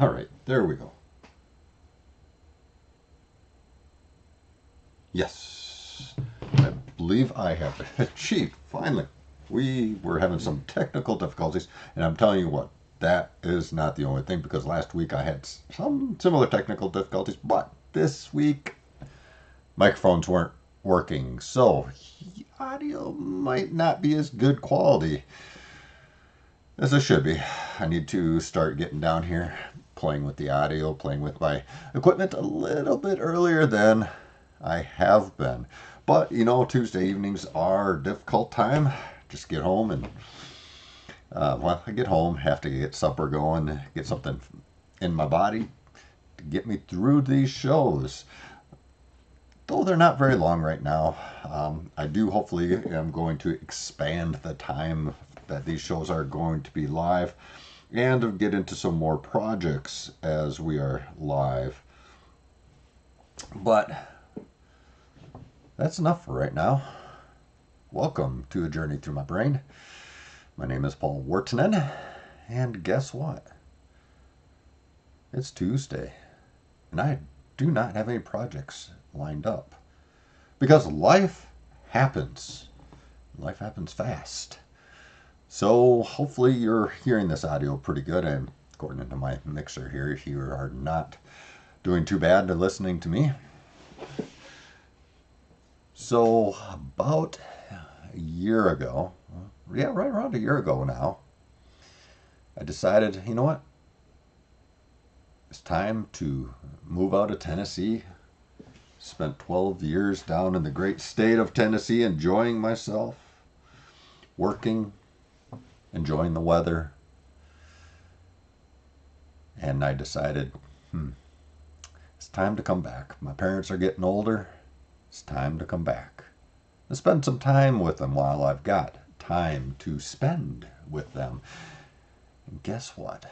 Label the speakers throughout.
Speaker 1: All right, there we go. Yes, I believe I have achieved, finally. We were having some technical difficulties, and I'm telling you what, that is not the only thing because last week I had some similar technical difficulties, but this week microphones weren't working, so audio might not be as good quality as it should be. I need to start getting down here, playing with the audio, playing with my equipment a little bit earlier than I have been. But, you know, Tuesday evenings are a difficult time. Just get home and, well, I get home, have to get supper going, get something in my body to get me through these shows. Though they're not very long right now, I do hopefully am going to expand the time that these shows are going to be live and get into some more projects as we are live. But that's enough for right now. Welcome to A Journey Through My Brain. My name is Paul Wartinen, and guess what? It's Tuesday, and I do not have any projects lined up because life happens. Life happens fast. So hopefully you're hearing this audio pretty good, and according to my mixer here, you are not doing too bad to listening to me. So about a year ago, yeah, right around a year ago now, I decided, you know what? It's time to move out of Tennessee. Spent 12 years down in the great state of Tennessee enjoying myself, working, enjoying the weather. And I decided, it's time to come back. My parents are getting older. It's time to come back and spend some time with them while I've got time to spend with them. And guess what?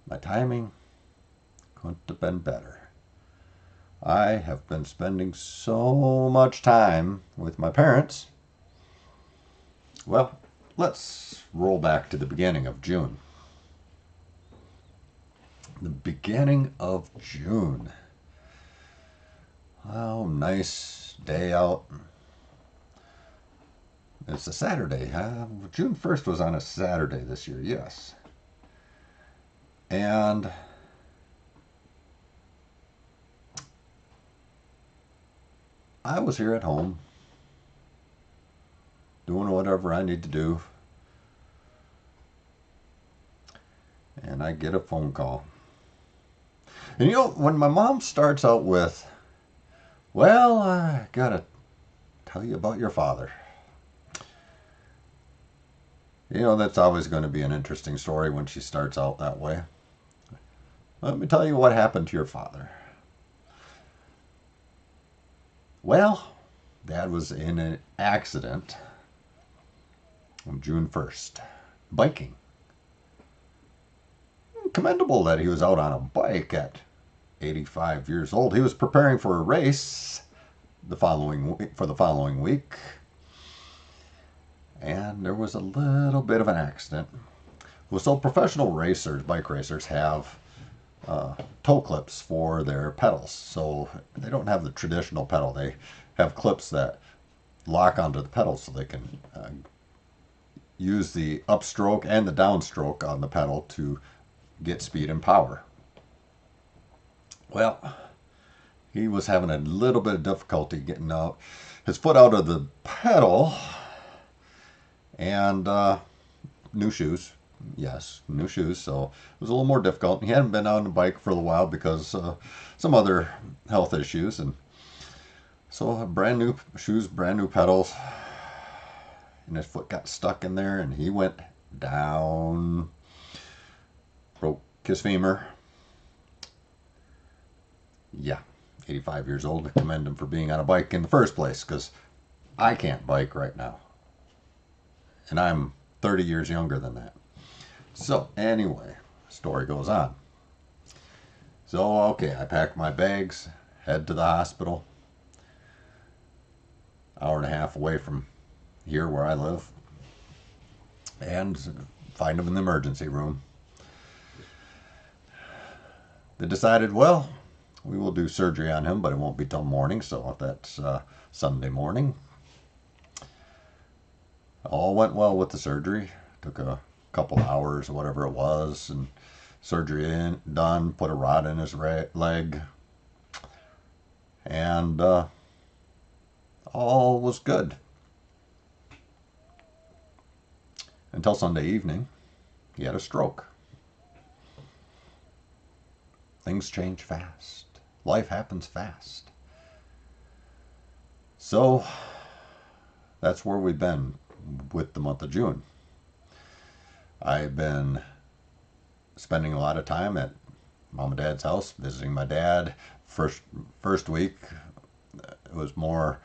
Speaker 1: My timing couldn't have been better. I have been spending so much time with my parents. Well, let's roll back to the beginning of June. The beginning of June. Oh, nice day out. It's a Saturday. June 1st was on a Saturday this year, yes. And I was here at home doing whatever I need to do. And I get a phone call. And you know, when my mom starts out with, well, I gotta tell you about your father. You know, that's always going to be an interesting story when she starts out that way. Let me tell you what happened to your father. Well, Dad was in an accident on June 1st, biking. Commendable that he was out on a bike at 85 years old. He was preparing for a race the following week, and there was a little bit of an accident. Well, so professional racers, bike racers, have toe clips for their pedals. So they don't have the traditional pedal. They have clips that lock onto the pedals so they can use the upstroke and the downstroke on the pedal to get speed and power. Well, he was having a little bit of difficulty getting out his foot out of the pedal, and new shoes. Yes, new shoes, so it was a little more difficult. He hadn't been on the bike for a while because some other health issues, and so brand new shoes, brand new pedals, and his foot got stuck in there, and he went down, broke his femur. Yeah, 85 years old. I commend him for being on a bike in the first place, because I can't bike right now, and I'm 30 years younger than that. So anyway, story goes on. So okay, I packed my bags, head to the hospital. Hour and a half away from here where I live, and find him in the emergency room. they decided, well, we will do surgery on him, but it won't be till morning, so that's Sunday morning. All went well with the surgery. Took a couple hours, whatever it was, and surgery done. Put a rod in his leg, and all was good until Sunday evening. He had a stroke. Things change fast. Life happens fast. So that's where we've been with the month of June. I've been spending a lot of time at mom and dad's house, visiting my dad. First week, it was more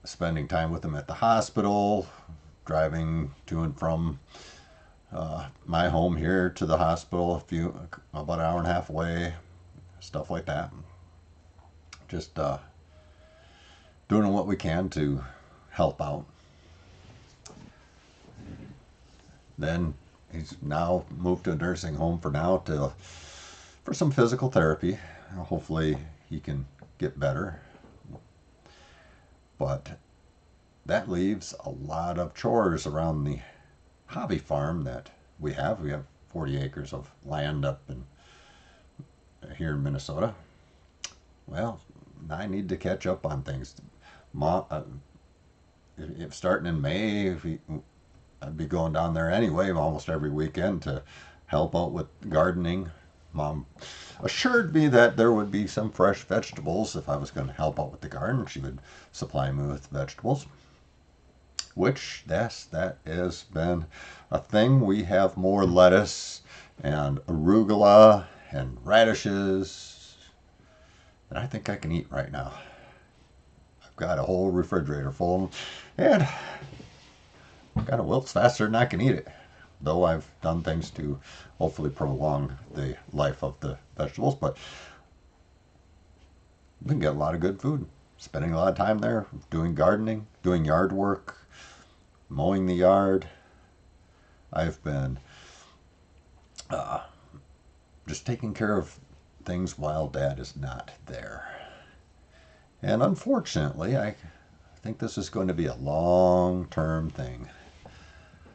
Speaker 1: spending time with him at the hospital, driving to and from my home here to the hospital, about an hour and a half away, stuff like that. Just doing what we can to help out. Then he's now moved to a nursing home for some physical therapy. Hopefully he can get better. But that leaves a lot of chores around the hobby farm that we have. We have 40 acres of land up here in Minnesota. Well, I need to catch up on things. If starting in May, I'd be going down there anyway, almost every weekend to help out with gardening. Mom assured me that there would be some fresh vegetables if I was going to help out with the garden. She would supply me with vegetables, which that has been a thing. We have more lettuce and arugula and radishes than I think I can eat right now. I've got a whole refrigerator full, and kind of wilts faster than I can eat it. Though I've done things to hopefully prolong the life of the vegetables, but we can get a lot of good food. Spending a lot of time there, doing gardening, doing yard work, mowing the yard. I've been just taking care of things while Dad is not there. And unfortunately, I think this is going to be a long-term thing.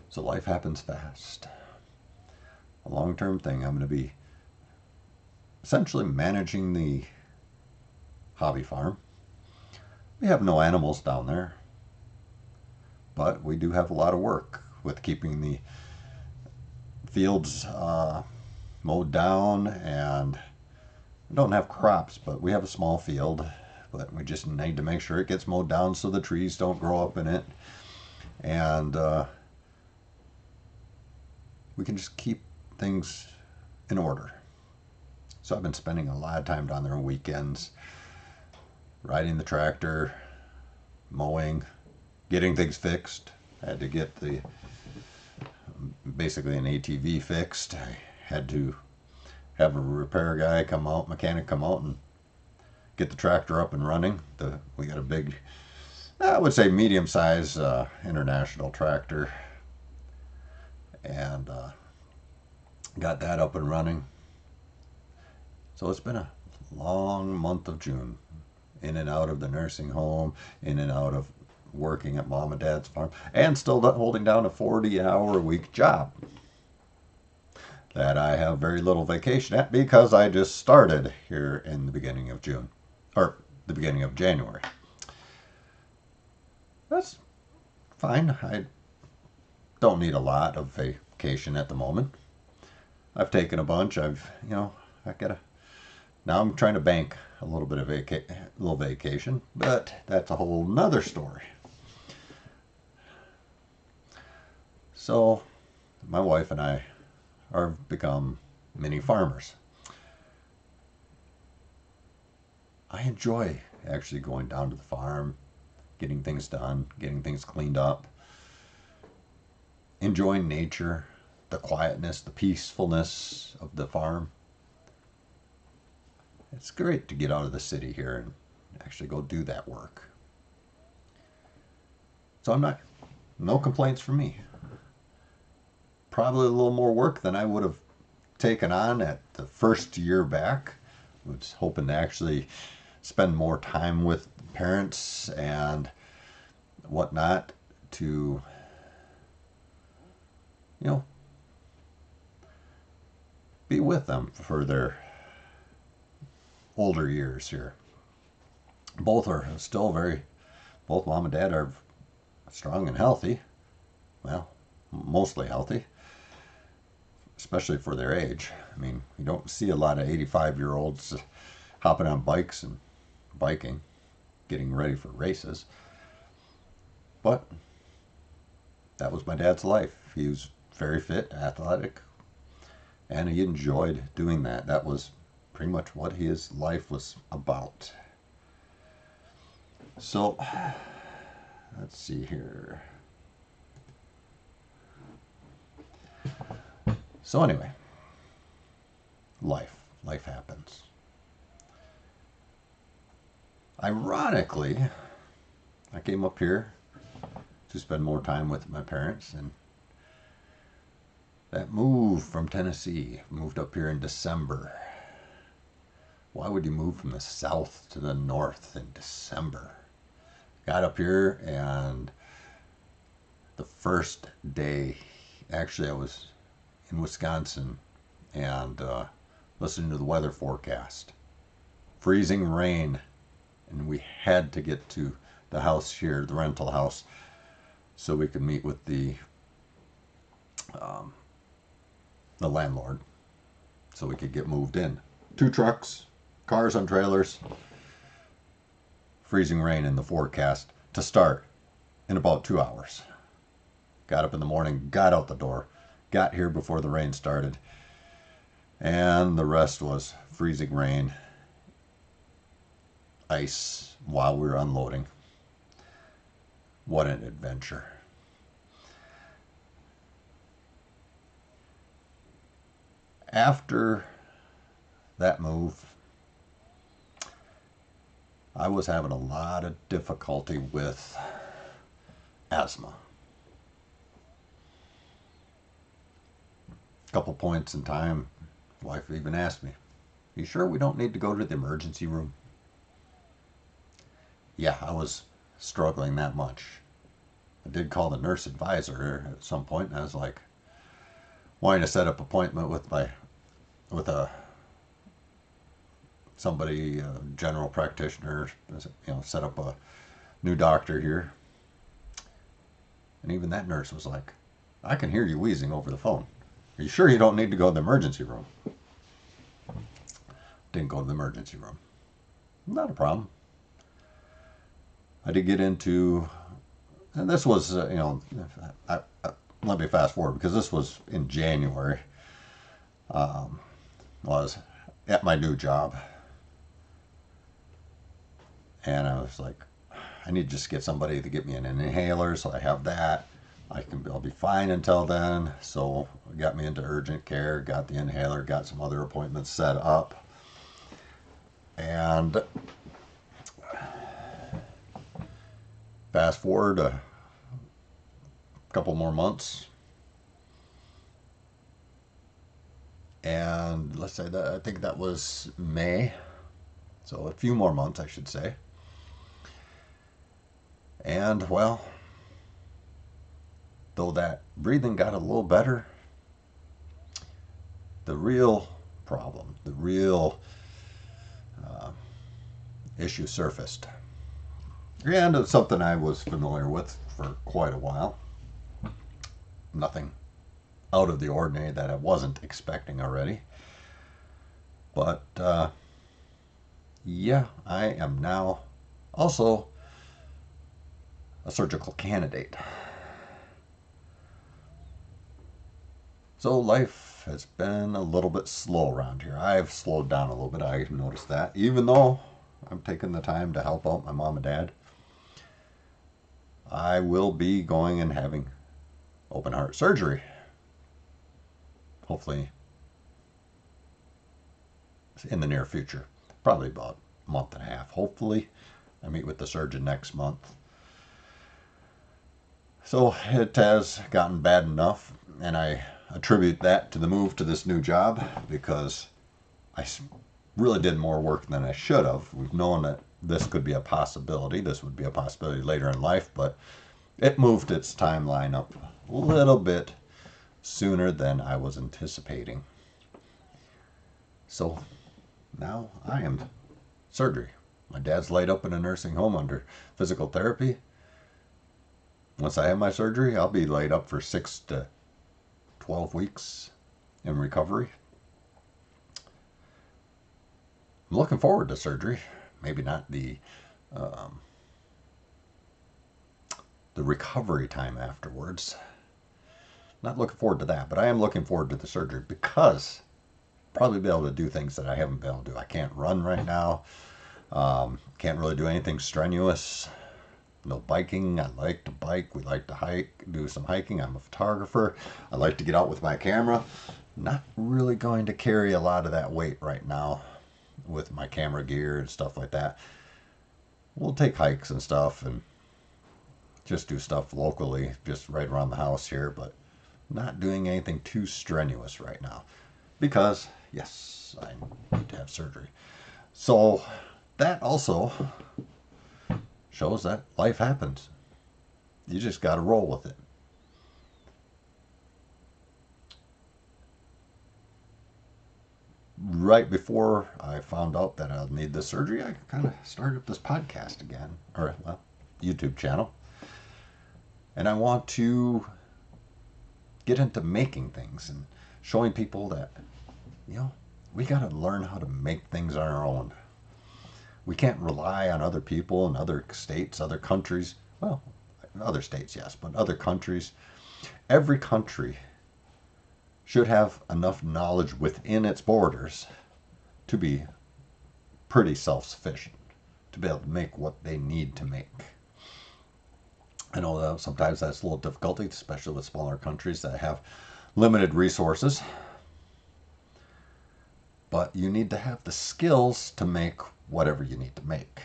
Speaker 1: So life happens fast. A long-term thing. I'm going to be essentially managing the hobby farm. We have no animals down there, but we do have a lot of work with keeping the fields mowed down, and we don't have crops, but we have a small field, but we just need to make sure it gets mowed down so the trees don't grow up in it, and we can just keep things in order. So I've been spending a lot of time down there on weekends, riding the tractor, mowing, getting things fixed. I had to get basically an ATV fixed. I had to have a repair guy mechanic come out and get the tractor up and running. We got a big, I would say medium-sized international tractor, and got that up and running. So it's been a long month of June, in and out of the nursing home, in and out of working at mom and dad's farm, and still holding down a 40-hour-a-week job that I have very little vacation at because I just started here in the beginning of June, or the beginning of January. That's fine. I don't need a lot of vacation at the moment. I've taken a bunch. Now I'm trying to bank a little bit of vacation, but that's a whole nother story. So my wife and I are become mini farmers. I enjoy actually going down to the farm, getting things done, getting things cleaned up, enjoying nature, the quietness, the peacefulness of the farm. It's great to get out of the city here and actually go do that work. So no complaints from me. probably a little more work than I would have taken on at the first year back. I was hoping to actually spend more time with parents and whatnot to, you know, be with them for their older years here. Both are still both mom and dad are strong and healthy. Well, mostly healthy, especially for their age. I mean, you don't see a lot of 85-year-olds hopping on bikes and biking, getting ready for races. But that was my dad's life. He was very fit, athletic, and he enjoyed doing that. That was pretty much what his life was about. So, let's see here. So anyway, life happens. Ironically, I came up here to spend more time with my parents, and that move from Tennessee, moved up here in December. Why would you move from the south to the north in December? Got up here, and the first day, actually I was in Wisconsin and listening to the weather forecast. Freezing rain, and we had to get to the house here, the rental house, so we could meet with the landlord, so we could get moved in. 2 trucks, cars on trailers, freezing rain in the forecast to start in about 2 hours. Got up in the morning, got out the door, got here before the rain started, and the rest was freezing rain, ice while we were unloading. What an adventure. After that move, I was having a lot of difficulty with asthma. A couple points in time, wife even asked me, "You sure we don't need to go to the emergency room?" Yeah, I was struggling that much. I did call the nurse advisor at some point, and I was like, wanting to set up an appointment with somebody, a general practitioner, set up a new doctor here. And even that nurse was like, "I can hear you wheezing over the phone. Are you sure you don't need to go to the emergency room?" Didn't go to the emergency room. Not a problem. I did get into, and this was, let me fast forward because this was in January. I was at my new job, and I was like, I need to just get somebody to get me an inhaler, so I have that. I'll be fine until then. So got me into urgent care, got the inhaler, got some other appointments set up, and fast forward a couple more months, and let's say that I think that was May, so a few more months I should say. And well, though that breathing got a little better, the real problem, the real issue surfaced. And it's something I was familiar with for quite a while. Nothing out of the ordinary that I wasn't expecting already. But yeah, I am now also a surgical candidate. So life has been a little bit slow around here. I've slowed down a little bit. I've noticed that. Even though I'm taking the time to help out my mom and dad, I will be going and having open heart surgery. Hopefully in the near future. Probably about a month and a half. Hopefully. I meet with the surgeon next month. So it has gotten bad enough, and I attribute that to the move to this new job because I really did more work than I should have. We've known that this could be a possibility. This would be a possibility later in life, but it moved its timeline up a little bit sooner than I was anticipating. So now I am surgery. My dad's laid up in a nursing home under physical therapy. Once I have my surgery, I'll be laid up for 6 to 12 weeks in recovery. I'm looking forward to surgery. Maybe not the recovery time afterwards. Not looking forward to that, but I am looking forward to the surgery because I'll probably be able to do things that I haven't been able to do. I can't run right now. Can't really do anything strenuous. No biking. I like to bike. We like to hike, do some hiking. I'm a photographer. I like to get out with my camera. Not really going to carry a lot of that weight right now with my camera gear and stuff like that. We'll take hikes and stuff and just do stuff locally, just right around the house here, but not doing anything too strenuous right now because, yes, I need to have surgery. So that also shows that life happens. You just got to roll with it. Right before I found out that I'll need the surgery, I kind of started up this podcast again, or well, YouTube channel. And I want to get into making things and showing people that, we got to learn how to make things on our own. We can't rely on other people in other states, other countries. Well, other states, yes, but other countries. Every country should have enough knowledge within its borders to be pretty self-sufficient, to be able to make what they need to make. I know that sometimes that's a little difficult, especially with smaller countries that have limited resources. But you need to have the skills to make whatever you need to make.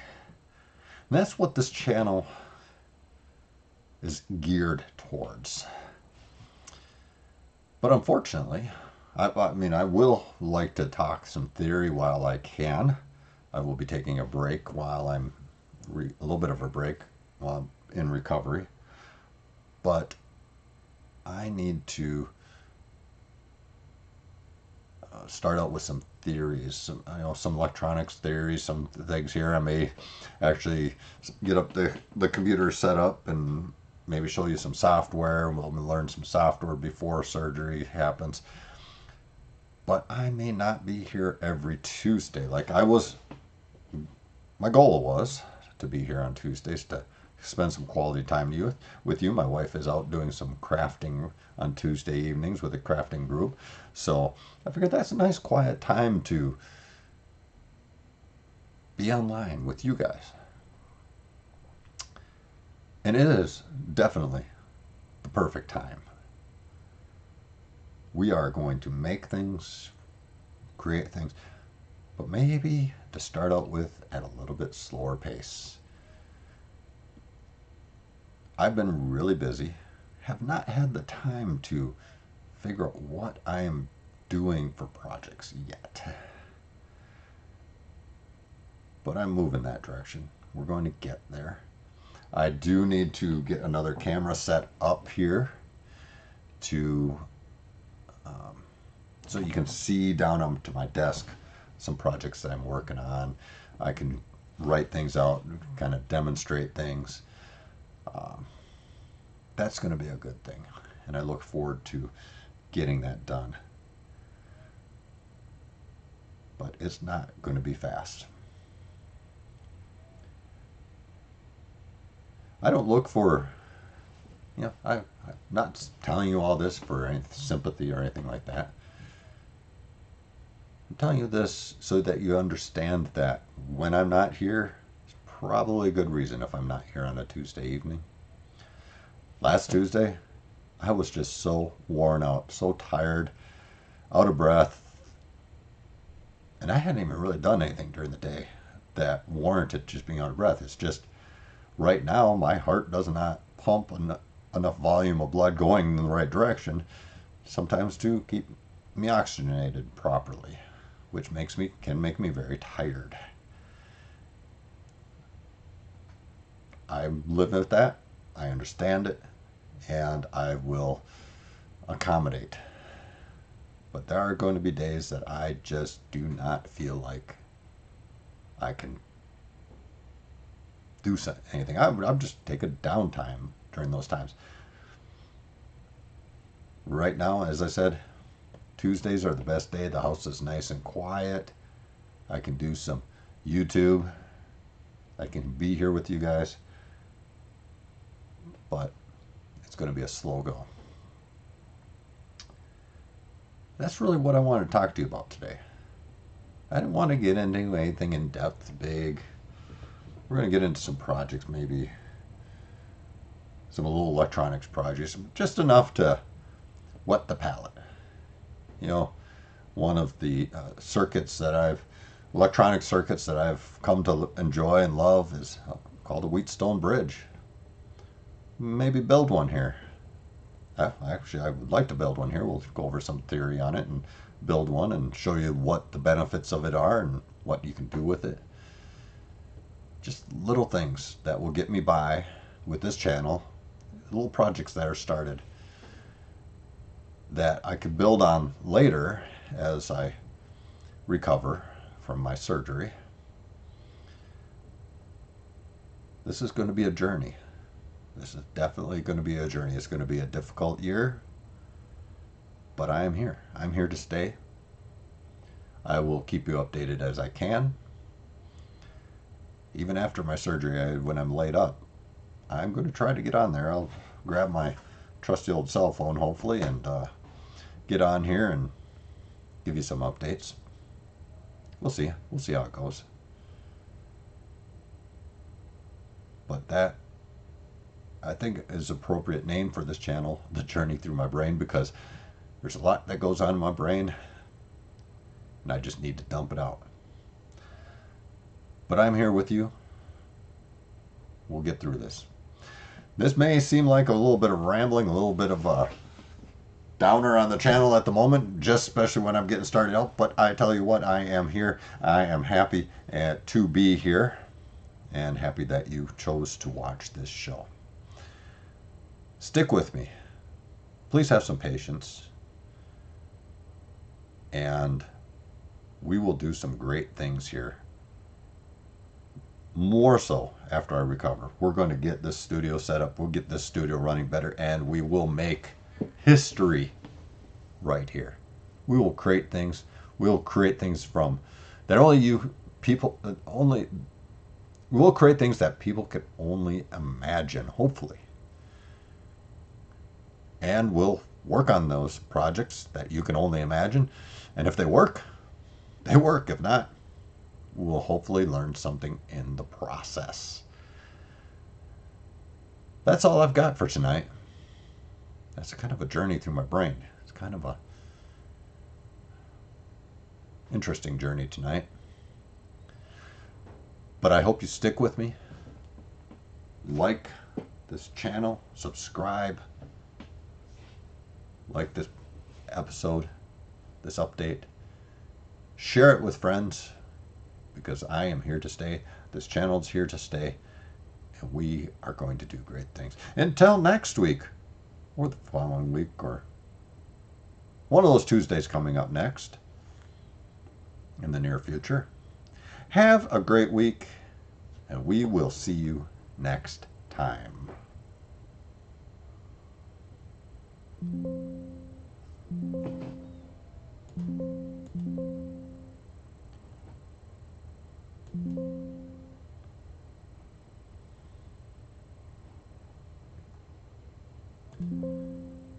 Speaker 1: And that's what this channel is geared towards. But unfortunately, I will like to talk some theory while I can. I will be taking a break while I'm a little bit of a break while I'm in recovery. But I need to start out with some theories, some electronics theories, some things here. I may actually get up the computer set up and maybe show you some software. We'll learn some software before surgery happens. But I may not be here every Tuesday. My goal was to be here on Tuesdays to spend some quality time with you. My wife is out doing some crafting on Tuesday evenings with a crafting group. So I figured that's a nice quiet time to be online with you guys. And it is definitely the perfect time. We are going to make things, create things, but maybe to start out with at a little bit slower pace. I've been really busy, have not had the time to figure out what I am doing for projects yet. But I'm moving that direction. We're going to get there. I do need to get another camera set up here to so you can see down onto my desk some projects that I'm working on. I can write things out, kind of demonstrate things. That's going to be a good thing, and I look forward to getting that done. But it's not going to be fast. I don't look for, I'm not telling you all this for any sympathy or anything like that. I'm telling you this so that you understand that when I'm not here, it's probably a good reason if I'm not here on a Tuesday evening. Last Tuesday, I was just so worn out, so tired, out of breath, and I hadn't even really done anything during the day that warranted just being out of breath. It's just right now my heart does not pump enough volume of blood going in the right direction sometimes to keep me oxygenated properly, which can make me very tired. I live with that. I understand it, and I will accommodate. But there are going to be days that I just do not feel like I can do anything. I'll just take a downtime during those times. Right now, as I said, Tuesdays are the best day. The house is nice and quiet. I can do some YouTube. I can be here with you guys. But it's going to be a slow go. That's really what I wanted to talk to you about today. I didn't want to get into anything in depth, big. We're going to get into some projects, maybe some little electronics projects, just enough to whet the palate. You know, one of the electronic circuits that I've come to enjoy and love is called a Wheatstone bridge. Maybe build one here. Actually, I would like to build one here. We'll go over some theory on it and build one and show you what the benefits of it are and what you can do with it. Just little things that will get me by with this channel, little projects that are started that I could build on later as I recover from my surgery. This is going to be a journey. This is definitely going to be a journey. It's going to be a difficult year, but I am here. I'm here to stay. I will keep you updated as I can. Even after my surgery, when I'm laid up, I'm going to try to get on there. I'll grab my trusty old cell phone, hopefully, and get on here and give you some updates. We'll see. We'll see how it goes. But that, I think, is appropriate name for this channel, The Journey Through My Brain, because there's a lot that goes on in my brain, and I just need to dump it out. But I'm here with you. We'll get through this. This may seem like a little bit of rambling, a little bit of a downer on the channel at the moment, just especially when I'm getting started out. But I tell you what, I am here. I am happy to be here and happy that you chose to watch this show. Stick with me. Please have some patience. And we will do some great things here. More so after I recover. We're going to get this studio set up. We'll get this studio running better, and we will make history right here. We will create things. We'll create things from that only you people only. We'll create things that people can only imagine, hopefully. And we'll work on those projects that you can only imagine. And if they work, they work. If not, we'll hopefully learn something in the process. That's all I've got for tonight. That's kind of a journey through my brain. It's kind of a interesting journey tonight. But I hope you stick with me. Like this channel, subscribe, like this episode, this update. Share it with friends, because I am here to stay. This channel's here to stay. And we are going to do great things. Until next week, or the following week, or one of those Tuesdays coming up next in the near future. Have a great week, and we will see you next time.